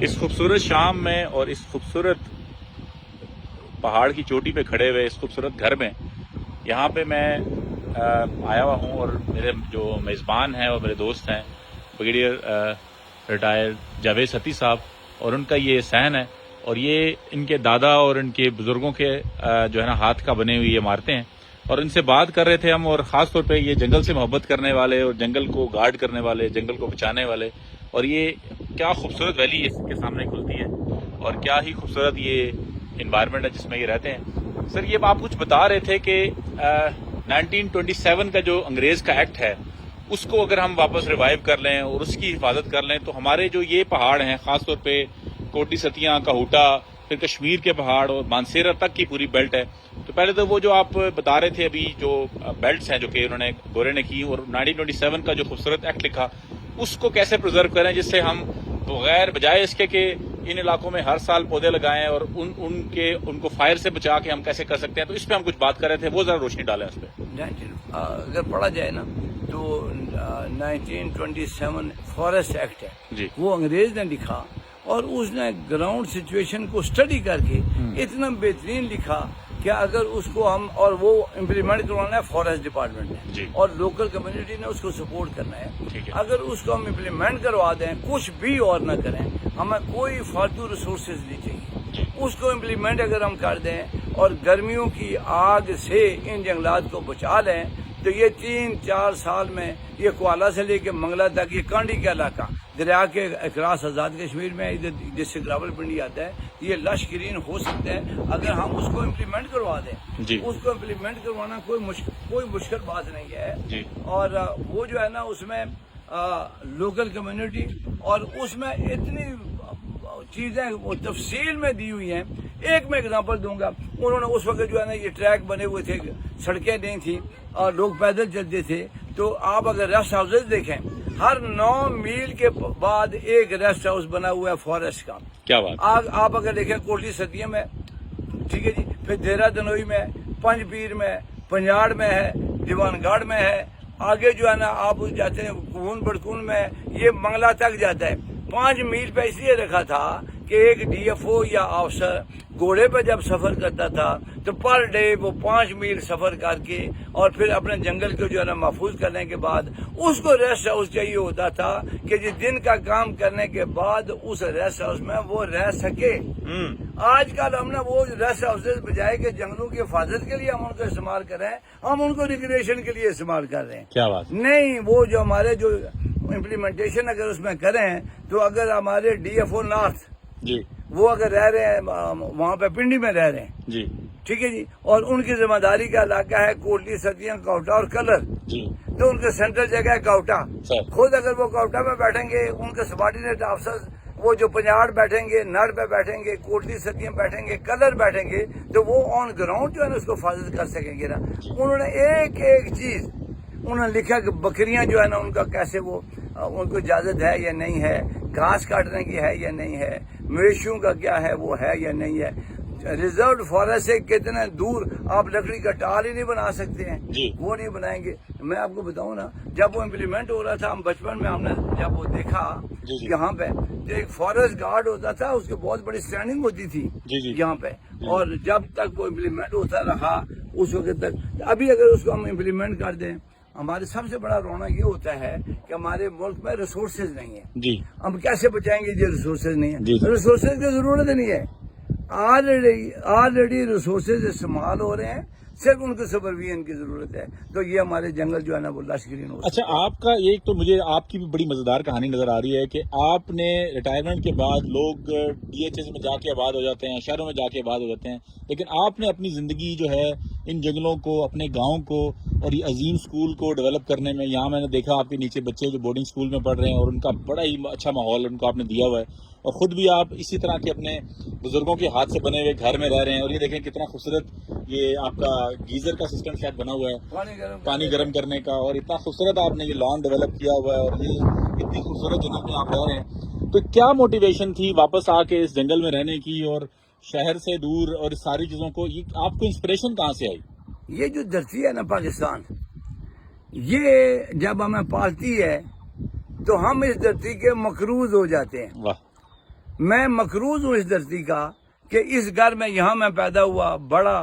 اس خوبصورت شام میں اور اس خوبصورت پہاڑ کی چوٹی پہ کھڑے ہوئے اس خوبصورت گھر میں یہاں پہ میں آیا ہوا ہوں، اور میرے جو میزبان ہیں اور میرے دوست ہیں بریگیڈیئر ریٹائرڈ جاوید ستی صاحب، اور ان کا یہ صحن ہے، اور یہ ان کے دادا اور ان کے بزرگوں کے جو ہے نا ہاتھ کا بنے ہوئی عمارتیں ہیں، اور ان سے بات کر رہے تھے ہم، اور خاص طور پہ یہ جنگل سے محبت کرنے والے اور جنگل کو گارڈ کرنے والے، جنگل کو بچانے والے، اور یہ کیا خوبصورت ویلی اس کے سامنے کھلتی ہے اور کیا ہی خوبصورت یہ انوائرمنٹ ہے جس میں یہ رہتے ہیں۔ سر، یہ آپ کچھ بتا رہے تھے کہ 1927 کا جو انگریز کا ایکٹ ہے اس کو اگر ہم واپس ریوائیو کر لیں اور اس کی حفاظت کر لیں تو ہمارے جو یہ پہاڑ ہیں، خاص طور پہ کوٹی ستیاں، کہوٹا، پھر کشمیر کے پہاڑ اور مانسیرا تک کی پوری بیلٹ ہے۔ تو پہلے تو وہ جو آپ بتا رہے تھے ابھی جو بیلٹس ہیں جو کہ انہوں نے گورے نے کی، اور 1927 کا جو خوبصورت ایکٹ لکھا اس کو کیسے پرزرو کریں جس سے ہم بغیر بجائے اس کے کہ ان علاقوں میں ہر سال پودے لگائیں اور ان کو فائر سے بچا کے ہم کیسے کر سکتے ہیں، تو اس پہ ہم کچھ بات کر رہے تھے، وہ ذرا روشنی ڈالیں اس پہ۔ اگر پڑھا جائے نا تو 1927 فارسٹ ایکٹ ہے جی، وہ انگریز نے لکھا، اور اس نے گراؤنڈ سچویشن کو اسٹڈی کر کے اتنا بہترین لکھا کہ اگر اس کو ہم اور وہ امپلیمنٹ کروانا ہے فارسٹ ڈپارٹمنٹ نے جی، اور لوکل کمیونٹی نے اس کو سپورٹ کرنا ہے۔ ٹھیک ہے، اگر اس کو ہم امپلیمنٹ کروا دیں، کچھ بھی اور نہ کریں، ہمیں کوئی فالتو ریسورسز نہیں چاہیے، اس کو امپلیمنٹ اگر ہم کر دیں اور گرمیوں کی آگ سے ان جنگلات کو بچا لیں تو یہ 3-4 سال میں یہ کوالا سے لے کے منگلا تک یہ کانڈی کا علاقہ دریا کے اکراس آزاد کشمیر میں جس سے گراول پنڈی آتا ہے، یہ لش گرین ہو سکتا ہے اگر ہم اس کو امپلیمنٹ کروا دیں۔ جی، اس کو امپلیمنٹ کروانا کوئی مشکل بات نہیں ہے، جی، اور وہ جو ہے نا اس میں لوکل کمیونٹی اور اس میں اتنی چیزیں وہ تفصیل میں دی ہوئی ہیں۔ ایک میں اگزامپل دوں گا، انہوں نے اس وقت جو ہے نا یہ ٹریک بنے ہوئے تھے، سڑکیں نہیں تھیں اور لوگ پیدل چلتے تھے، تو آپ اگر ریسٹ ہاؤسز دیکھیں ہر 9 میل کے بعد ایک ریسٹ ہاؤس بنا ہوا ہے فارسٹ کا۔ کیا بات، آپ اگر دیکھیں کوٹلی ستیاں میں، ٹھیک ہے جی، پھر دیرہ دنوئی میں، پنج پیر میں، پنجاڑ میں ہے، دیوان گڑھ میں ہے، آگے جو ہے نا آپ جاتے ہیں کون بڑکون میں، یہ منگلا تک جاتا ہے۔ 5 میل پہ اس لیے رکھا تھا کہ ایک ڈی ایف او یا آفسر گھوڑے پہ جب سفر کرتا تھا تو پر ڈے وہ 5 میل سفر کر کے اور پھر اپنے جنگل کو جو ہے نا محفوظ کرنے کے بعد اس کو ریسٹ ہاؤس چاہیے ہوتا تھا کہ جس دن کا کام کرنے کے بعد اس ریسٹ ہاؤس میں وہ رہ سکے۔ آج کل ہم نے وہ ریسٹ ہاؤسز بجائے کہ جنگلوں کی حفاظت کے لیے ہم ان کو استعمال کر رہے ہیں، ہم ان کو ریکریشن کے لیے استعمال کر رہے ہیں۔ کیا بات، نہیں، وہ جو ہمارے جو امپلیمنٹیشن اگر اس میں کریں تو اگر ہمارے ڈی ایف او نارتھ جی، وہ اگر رہ رہے ہیں وہاں پہ پنڈی میں رہ رہے ہیں، جی، ٹھیک ہے جی، اور ان کی ذمہ داری کا علاقہ ہے کوٹلی ستیاں، کوٹا اور کلر، جی، تو ان کا سینٹرل جگہ ہے کوٹا۔ سر، خود اگر وہ کوٹا میں بیٹھیں گے، ان کے سبارڈینیٹ افسر وہ جو پنجاڑ بیٹھیں گے، نڑ پہ بیٹھیں گے، کوٹلی ستیاں بیٹھیں گے، کلر بیٹھیں گے، تو وہ آن گراؤنڈ جو ہے نا اس کو حفاظت کر سکیں گے نا۔ انہوں نے ایک ایک چیز انہوں نے لکھا کہ بکریاں جو ہے نا ان کا کیسے وہ ان کو اجازت ہے یا نہیں ہے، گھاس کاٹنے کی ہے یا نہیں ہے، مویشیوں کا کیا ہے وہ ہے یا نہیں ہے۔ ریزروڈ فارسٹ سے کتنے دور آپ لکڑی کا ٹال ہی نہیں بنا سکتے ہیں، جی، وہ نہیں بنائیں گے۔ میں آپ کو بتاؤں نا، جب وہ امپلیمنٹ ہو رہا تھا، ہم بچپن میں ہم نے جب وہ دیکھا جی، جی، یہاں پہ تو ایک فارسٹ گارڈ ہوتا تھا، اس کی بہت بڑی اسٹینڈنگ ہوتی تھی جی، جی، یہاں پہ، اور جب تک وہ امپلیمنٹ ہوتا رہا اس وقت تک۔ ابھی اگر اس کو ہم امپلیمنٹ کر دیں، ہمارے سب سے بڑا رونق یہ ہوتا ہے کہ ہمارے ملک میں ریسورسز نہیں ہیں۔ جی، ہم کیسے بچائیں گے یہ ریسورسز نہیں جی، ہیں؟ ریسورسز کی ضرورت نہیں ہے، آلریڈی ریسورسز استعمال ہو رہے ہیں، صرف ان کو سپرویژن کی ضرورت ہے، تو یہ ہمارے جنگل جو ہے نا وہ لش گرین ہو اچھا، آپ کا ایک تو مجھے آپ کی بھی بڑی مزیدار کہانی نظر آ رہی ہے کہ آپ نے ریٹائرمنٹ کے بعد لوگ ڈی ایچ ایس میں جا کے آباد ہو جاتے ہیں، شہروں میں جا کے آباد ہو جاتے ہیں، لیکن آپ نے اپنی زندگی جو ہے ان جنگلوں کو، اپنے گاؤں کو اور یہ عظیم اسکول کو ڈیولپ کرنے میں، یہاں میں نے دیکھا آپ کے نیچے بچے جو بورڈنگ اسکول میں پڑھ رہے ہیں اور ان کا بڑا ہی اچھا ماحول ان کو آپ نے دیا ہوا ہے، اور خود بھی آپ اسی طرح کے اپنے بزرگوں کے ہاتھ سے بنے ہوئے گھر میں رہ رہے ہیں، اور یہ دیکھیں کتنا خوبصورت یہ آپ کا گیزر کا سسٹم شاید بنا ہوا ہے پانی گرم کرنے کا، اور اتنا خوبصورت آپ نے یہ لان ڈیولپ کیا ہوا ہے، اور یہ اتنی خوبصورت جنگل میں آپ رہ رہے ہیں۔ تو کیا موٹیویشن تھی واپس آ کے اس جنگل میں رہنے کی اور شہر سے دور اور ساری چیزوں کو، یہ آپ کو انسپریشن کہاں سے آئی؟ یہ جو دھرتی ہے نا پاکستان، یہ جب ہمیں پالتی ہے تو ہم اس دھرتی کے مقروض ہو جاتے ہیں۔ واہ، میں مقروض ہوں اس دھرتی کا کہ اس گھر میں یہاں میں پیدا ہوا بڑا،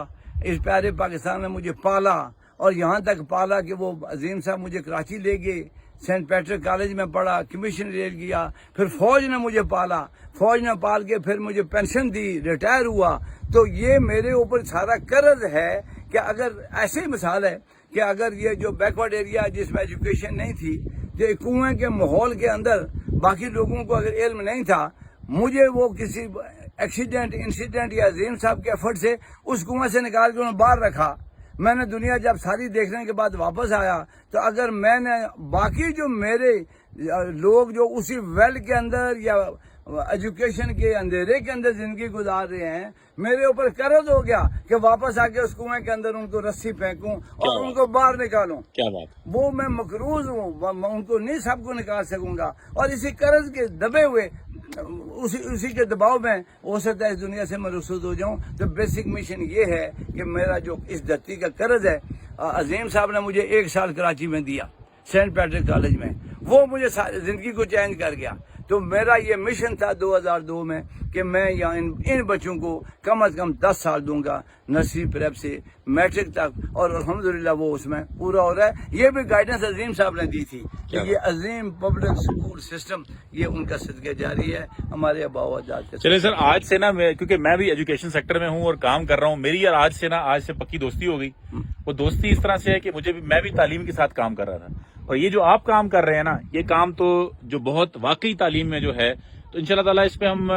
اس پیارے پاکستان میں مجھے پالا اور یہاں تک پالا کہ وہ عظیم صاحب مجھے کراچی لے گئے، سینٹ پیٹرک کالج میں پڑھا، کمیشن لے گیا، پھر فوج نے مجھے پالا، فوج نے پال کے پھر مجھے پینشن دی، ریٹائر ہوا. تو یہ میرے اوپر سارا قرض ہے کہ اگر ایسے ہی مثال ہے کہ اگر یہ جو بیکورڈ ایریا جس میں ایجوکیشن نہیں تھی، جو کنویں کے ماحول کے اندر باقی لوگوں کو اگر علم نہیں تھا، مجھے وہ کسی انسیڈنٹ یا عظیم صاحب کے ایفرٹ سے اس کنویں سے نکال کے انہوں نے باہر رکھا. میں نے دنیا جب ساری دیکھنے کے بعد واپس آیا تو اگر میں نے باقی جو میرے لوگ جو اسی ویل کے اندر یا ایجوکیشن کے اندھیرے کے اندر زندگی گزار رہے ہیں، میرے اوپر قرض ہو گیا کہ واپس آ کے اس کنویں کے اندر ان کو رسی پھینکوں اور ان کو باہر نکالوں. کیا بات. وہ میں مقروض ہوں، میں ان کو نہیں سب کو نکال سکوں گا، اور اسی قرض کے دبے ہوئے اسی کے دباؤ میں ہو سکتا ہے اس دنیا سے میں رخصت ہو جاؤں. تو بیسک مشن یہ ہے کہ میرا جو اس دھرتی کا قرض ہے، عظیم صاحب نے مجھے 1 سال کراچی میں دیا سینٹ پیٹرک کالج میں، وہ مجھے زندگی کو چینج کر گیا. تو میرا یہ مشن تھا 2002 میں کہ میں یہاں ان بچوں کو کم از کم 10 سال دوں گا، نرسری پریپ سے میٹرک تک، اور الحمدللہ وہ اس میں پورا ہو رہا ہے. یہ بھی گائیڈنس عظیم صاحب نے دی تھی کہ یہ عظیم پبلک اسکول سسٹم یہ ان کا صدقہ جاری ہے ہمارے آباء و اجداد کے. چلے سر، آج سے نا کیونکہ میں بھی ایجوکیشن سیکٹر میں ہوں اور کام کر رہا ہوں، میری یار آج سے پکی دوستی ہو گئی. وہ دوستی اس طرح سے ہے کہ میں بھی تعلیم کے ساتھ کام کر رہا تھا، اور یہ جو آپ کام کر رہے ہیں نا، یہ کام تو جو بہت واقعی تعلیم میں جو ہے، تو انشاءاللہ تعالیٰ اس پہ ہم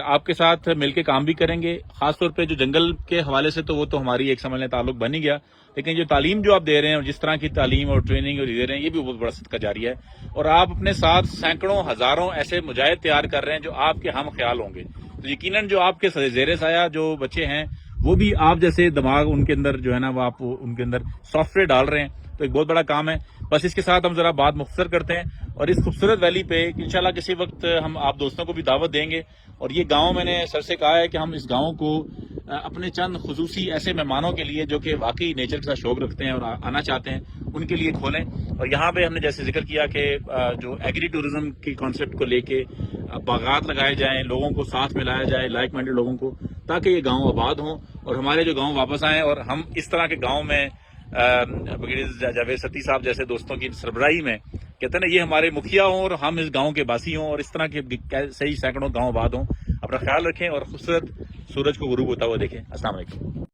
آپ کے ساتھ مل کے کام بھی کریں گے. خاص طور پہ جو جنگل کے حوالے سے تو وہ تو ہماری ایک سمجھ لیں تعلق بن ہی گیا، لیکن جو تعلیم جو آپ دے رہے ہیں اور جس طرح کی تعلیم اور ٹریننگ اور دے رہے ہیں، یہ بھی بہت بڑا صدقہ جاری ہے. اور آپ اپنے ساتھ سینکڑوں ہزاروں ایسے مجاہد تیار کر رہے ہیں جو آپ کے ہم خیال ہوں گے. تو یقیناً جو آپ کے زیر سایہ جو بچے ہیں وہ بھی آپ جیسے دماغ ان کے اندر جو ہے نا، وہ آپ ان کے اندر سافٹ ویئر ڈال رہے ہیں. تو ایک بہت بڑا کام ہے. بس اس کے ساتھ ہم ذرا بات مختصر کرتے ہیں، اور اس خوبصورت ویلی پہ انشاءاللہ کسی وقت ہم آپ دوستوں کو بھی دعوت دیں گے. اور یہ گاؤں میں نے سر سے کہا ہے کہ ہم اس گاؤں کو اپنے چند خصوصی ایسے مہمانوں کے لیے جو کہ واقعی نیچر کے ساتھ شوق رکھتے ہیں اور آنا چاہتے ہیں، ان کے لیے کھولیں. اور یہاں پہ ہم نے جیسے ذکر کیا کہ جو ایگری ٹورزم کی کانسیپٹ کو لے کے باغات لگائے جائیں، لوگوں کو ساتھ ملایا جائے، لائک مائنڈڈ لوگوں کو، تاکہ یہ گاؤں آباد ہوں اور ہمارے جو گاؤں واپس آئیں، اور ہم اس طرح کے گاؤں میں جاوید ستی صاحب جیسے دوستوں کی سربراہی میں کہتے ہیں نا، یہ ہمارے مکھیا ہوں اور ہم اس گاؤں کے باسی ہوں، اور اس طرح کے صحیح سینکڑوں گاؤں آباد ہوں. اپنا خیال رکھیں اور خوبصورت سورج کو غروب ہوتا ہوا دیکھیں. السلام علیکم.